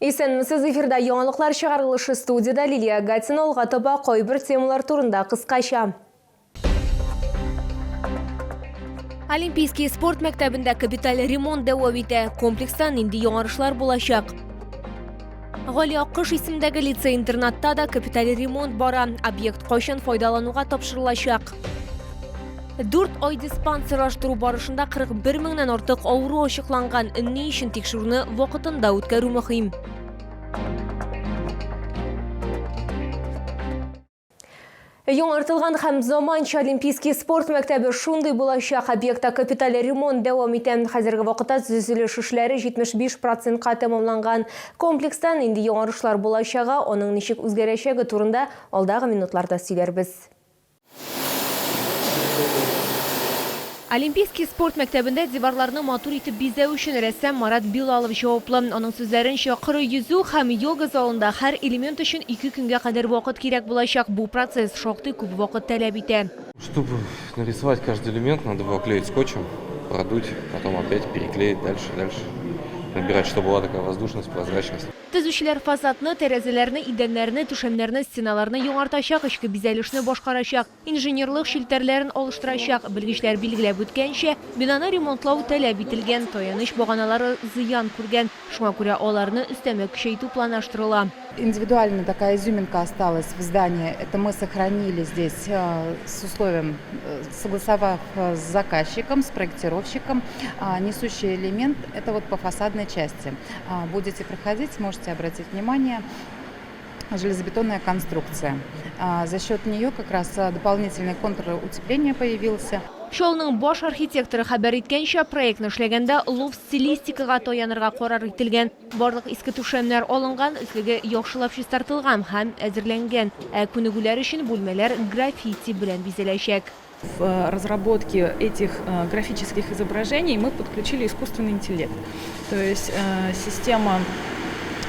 Есенмісіз эфирда яңалыклар чыгарылышы студияда Лилия Гатина олғатыба койбір темалар турында кыскача. Олимпийский спорт мәктәбендә капиталь ремонт дәвам итә. Комплекстан инде яңарышлар булачак. Гали Аккыш исемдәге лицей-интернатта да капиталь ремонт бара. Объект кайчан файдалануга тапшырылачак. 4 ай диспансер аштыру барышында 41 меңнән артык авыру ачыкланган. Ни өчен тикшерүне вакытында үткәрү мөһим. Яңартылган һәм заманча Олимпийский спорт мәктәбе шундый булачак. Объектта капиталь ремонт дәвам итә. Хәзерге вакытта төзелеш эшләре 75%-ка тәмамланган. Комплекстан инде яңарышлар булачагы, аның ничек үзгәрәчәге турында алдагы минутларда сөйләрбез. Олимпийский спорт мәктәбендә диварларны матур итеп бизәү өчен рәссам Марат Билалов җаваплы. Аның сүзләренчә, кыры йөзү һәм йога залында һәр элемент өчен 2 көнгә кадәр вакыт кирәк булачак. Бу процесс шактый күп вакыт таләп итә. Чтобы нарисовать каждый элемент, надо было клеить скотчем, продуть, потом опять переклеить дальше. Набирать, чтобы была такая воздушность, прозрачность. Төзүчеләр фасадны, тәрәзәләрне, идәннәрне, түшәмнәрне, стеналарны яңартачак, эчке бизәлешне башкарачак, инженерлык шелтәрләрен алыштырачак. Белгечләр билгеләп үткәнчә, бинаны ремонтлау таләп ителгән, таяныч баганалары зыян күргән. Шуңа күрә аларны өстәмә көчәйтү планлаштырыла. Индивидуально такая изюминка осталась в здании. Это мы сохранили здесь с условием, согласовав с заказчиком, с проектировщиком. Несущий элемент – это вот по фасадной части. Будете проходить, сможете обратить внимание, железобетонная конструкция. За счет нее как раз дополнительный контур утепления появился. Шолның баш архитекторы хәбәр иткәнчә, проектны эшләгәндә луфт стилистикага таянырга карар ителгән. Барлык иске түшәмнәр алынган, өслеге яхшылап чистартылган һәм әзерләнгән. Күнегүләр өчен бүлмәләр граффити белән бизәләчәк. В разработке этих графических изображений мы подключили искусственный интеллект. То есть система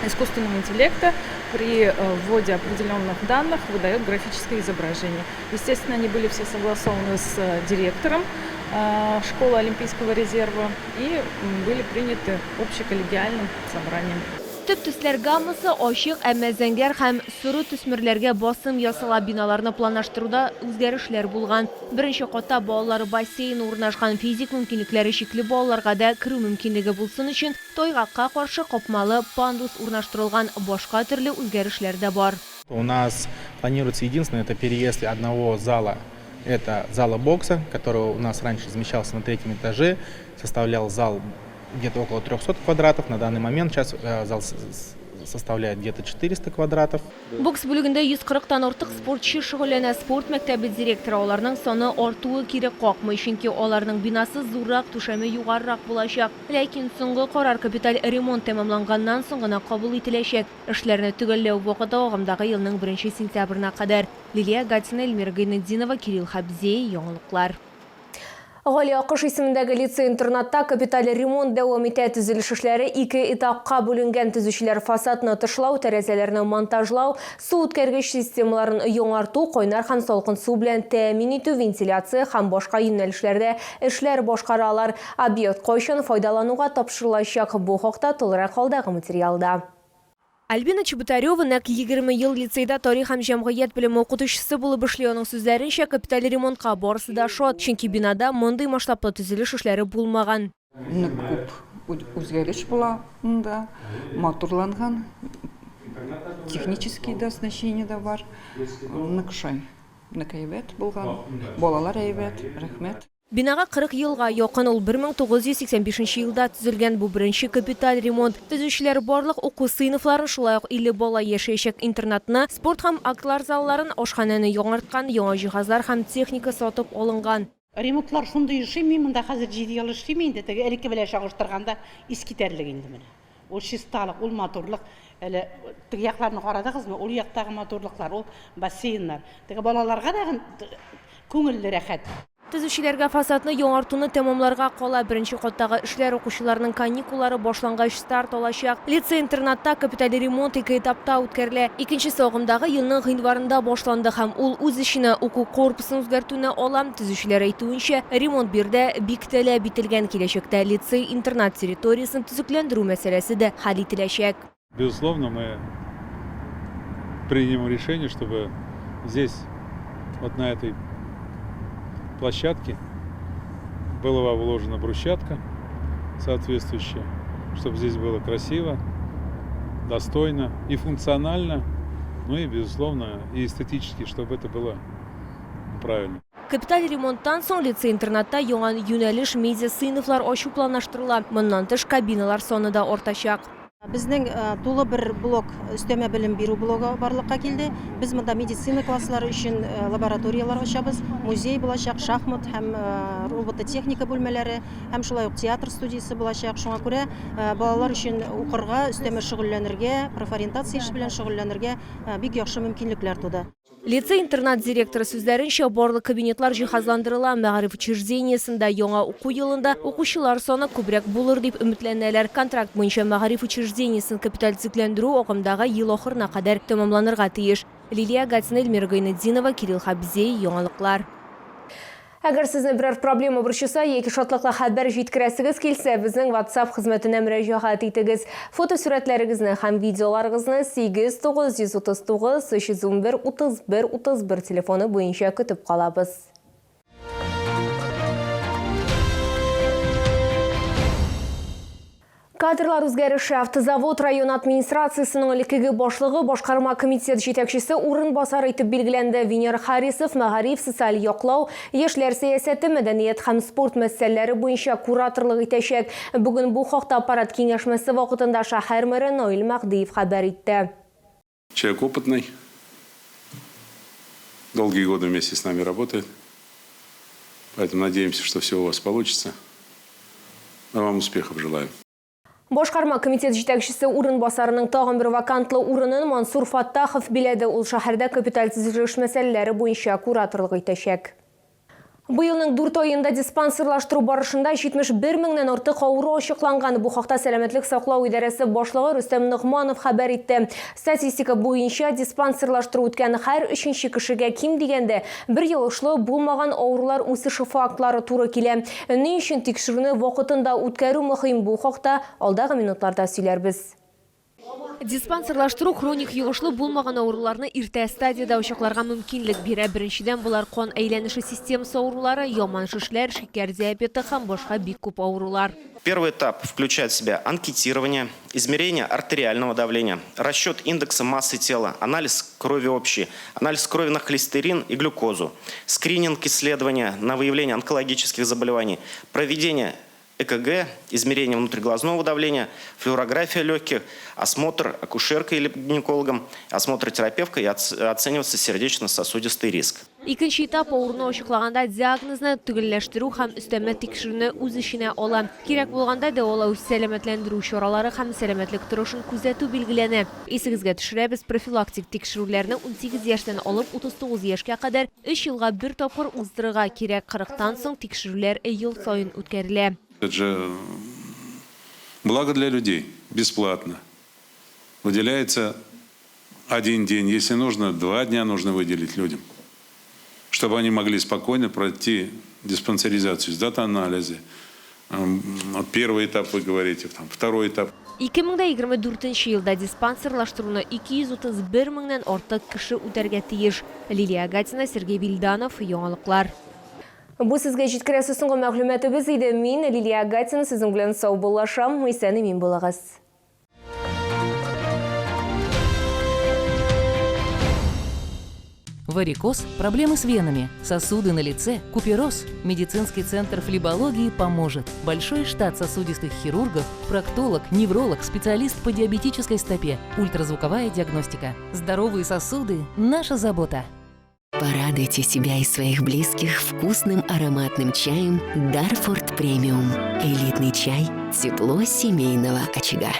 искусственного интеллекта при вводе определенных данных выдает графическое изображение. Естественно, они были все согласованы с директором школы Олимпийского резерва и были приняты общеколлегиальным собранием. Төп төсләр гаммасы ачык, әмма зәңгәр һәм соры төсмерләргә басым ясала. Биналарны планлаштыруда үзгәрешләр булган. Беренче катта балалар бассейны урнашкан, физик мөмкинлекләре чикле балаларга да керү мөмкинлеге булсын өчен тайгакка каршы капмалы пандус урнаштырылган. Башка төрле үзгәрешләр дә бар. У нас планируется единственное, это переезд одного зала. Это зала бокса, который у нас раньше размещался на 3-м этаже, составлял зал где-то около 300 квадратов. На данный момент сейчас зал составляет где-то 400 квадратов. Бокс бүлегендә 140-тан артык спортчы шөгыльләнә. Спорт мәктәбе директоры аларның саны артуы кирәк какмый, чөнки аларның бинасы зуррак, түшәме югарырак булачак. Ләкин соңгы карар капиталь ремонт тәмамланганнан соң гына кабул ителәчәк. Эшләрне төгәлләү вакыты агымдагы елның 1 сентябрына кадәр. Лилия Гатина, Эльмира Гайнетдинова, Кирилл Хабзей, яңалыклар. Гали Аккыш исемендәге лицей-интернатта капиталь ремонт дәвам итә. Төзелеш эшләре 2 этапка бүленгән. Төзүчеләр фасадны тышлау, тәрәзәләрне монтажлау, су үткәргеч системаларын яңарту, кайнар һәм салкын су белән тәэмин итү, вентиляция һәм башка юнәлешләрдә эшләр башкаралар. Объект кайчан файдалануга тапшырылачак. Бу хакта тулырак алдагы материалда. Альбина Чеботарева нәкъ 20 ел лицейда тарих һәм җәмгыять белеме укытучысы булып эшли. Аның сүзләренчә, капиталь ремонтка барысы да шат, чөнки бинада мондый масштаблы төзелеш эшләре булмаган. Күп үзгәреш була монда, матурланган, технический оснащение да бар, ныкшай, әйбәт булган, балалар әйбәт, рәхмәт. Бинага 40 елга якын, ул 1985 елда төзелгән. Бу беренче капиталь ремонт. Төзүчеләр барлык уку сыйныфларын, шулай ук 50 бала яшәячәк интернатны, спорт һәм актлар залларын, ашхананы яңарткан, яңа җиһазлар һәм техника сатып алынган. Ремонтлар шундый эшләми, монда хәзер 7 ел эшләми инде. Теге элекке белән чагыштырганда искитәрлек инде менә. Ул чисталык, ул матурлык, әле теге якларны карадыгызмы? Ул яктагы матурлыклар, ул бассейннар. Теге балаларга да күңелле рәхәт. Төзүчеләргә фасадны яңартуны тәмамларга кала. Беренче каттагы эшләр укучыларның каникуллары башлангач старт алачак. Лицей-интернатта капиталь ремонт 2 этапта үткәрелә. Икенчесе агымдагы елның гыйнварында башланды һәм ул үз эшенә уку корпусын үзгәртүне алам. Төзүчеләр әйтүенчә, ремонт бирдә бик таләп ителгән. Киләчәктә лицей-интернат территориясын төзекләндерү мәсьәләсе дә хәл ителәчәк. Безусловно, мы примем решение, чтобы здесь, вот на этой площадке, была вложена брусчатка соответствующая, чтобы здесь было красиво, достойно и функционально, ну и, безусловно, и эстетически, чтобы это было правильно. Капиталь ремонттан соң лицей-интернатта яңа юнәлеш медиа сыйныфлар ачу планлаштырыла. Моннан тыш кабиналар саны да артачак. Безнең тулы бер блок өстәмә белем бирү блогы барлыкка килде. Без монда медицина класслары өчен лабораториялар ачабыз, музей булачак, шахмат һәм робототехника бүлмәләре, һәм шулай ук театр студиясе булачак. Шуңа күрә балалар өчен укырга, өстәмә шөгыльләнергә, профориентация эше белән шөгыльләнергә бик яхшы мөмкинлекләр туды. Лицей-интернат директоры сүзләренчә, барлык кабинетлар җиһазландырыла. Мәгариф учреждениесендә яңа уку елында укучылар саны күбрәк булыр дип өметләнәләр. Контракт буенча мәгариф учреждениесен капиталь-цикләндерү акымдагы ел ахырына кадәр тәмамланырга тиеш. Лилия Гатина, Эльмира Гайнетдинова, Кирилл Хабзей, яңалыклар. Әгәр сезне берәр проблема борчыса, яки шатлыклы хәбәр җиткерәсегез килсә, безнең WhatsApp хезмәтенә мөрәҗәгать итегез. Фотосурәтләрегезне һәм видеоларыгызны 8939 311 31 31 телефоны буенча көтеп калабыз. Кадрлар үзгәреше. Автозавод район администрациясының элеккеге башлыгы башкарма комитет җитәкчесе урынбасары итеп билгеләнде. Венер Харисов мәгариф, социаль яклау, яшьләр сәясәте, мәдәният һәм спорт мәсьәләләре буенча кураторлык итәчәк. Бүген бу хакта аппарат киңәшмәсе вакытында шәһәр мэры Наил Мәхдиев хәбәр итте. Человек опытный, долгие годы вместе с нами работает, поэтому надеемся, что все у вас получится. Мы вам успехов желаем. Башкарма комитет җитәкчесе урынбасарының тагын бер вакантлы урынын Мансур Фаттахов биләде. Ул шәһәрдә капиталь төзелеш мәсьәләләре буенча кураторлык итәчәк. Быелның 4 айында диспансерлаштыру барышында 71 меңнән артык авыру ачыкланган. Бу хакта сәламәтлек саклау идарәсе башлыгы Рөстәм Нигъманов хәбәр итте. Статистика буенча диспансерлаштыру үткән һәр 3нче кешегә ким дигәндә бер елышлы булмаган авырулар үсеше фактлары туры килә. Ни өчен тикшерүне вакытында үткәрү мөһим, бу хакта алдагы минутларда сөйләрбез. Диспансерлаштыру хроник йогышлы булмаган авыруларны иртә стадияда ачыкларга мөмкинлек бирә. Беренчедән булар кан әйләнеше системасы авырулары, яман шишләр, шикәр диабеты һәм башка бик күп авырулар. Первый этап включает в себя анкетирование, измерение артериального давления, расчет индекса массы тела, анализ крови общий, анализ крови на холестерин и глюкозу, скрининг исследования на выявление онкологических заболеваний, проведение ЭКГ, измерение внутриглазного давления, флюорография легких, осмотр акушеркой или гинекологом, осмотр терапевткой и оценивается сердечно-сосудистый риск. Икенче этап авыруны ачыклаганда диагнозны төгәлләштерү һәм өстәмә тикшерүне үз эченә ала. Кирәк булганда дәвалау, сәламәтләндерү чаралары һәм сәламәтлек торышын күзәтү билгеләнә. Исегезгә төшерәбез, профилактик тикшерүләрне 18 яшьтән алып 39 яшькә кадәр 3 елга бер тапкыр уздырырга кирәк. 40-тан соң тикшерүләр ел саен үткәрелә. Это же благо для людей, бесплатно. Выделяется один день, если нужно, 2 дня нужно выделить людям, чтобы они могли спокойно пройти диспансеризацию, сдать анализы. Первый этап, вы говорите, второй этап. 2024 елда диспансерлаштыруны 231 меңнән артык кеше үтәргә тиеш. Лилия Гатина, Сергей Вильданов, яңалыклар. Бу сезгә җиткерәсе соңгы мәгълүматыбыз иде. Мин Лилия Гатина, сезнең белән сау булашам. Исән имин булыгыз. Варикоз, проблемы с венами, сосуды на лице, купероз. Медицинский центр флебологии поможет. Большой штат сосудистых хирургов, проктолог, невролог, специалист по диабетической стопе, ультразвуковая диагностика. Здоровые сосуды – наша забота. Порадуйте себя и своих близких вкусным ароматным чаем Дарфорд Премиум. Элитный чай – тепло семейного очага.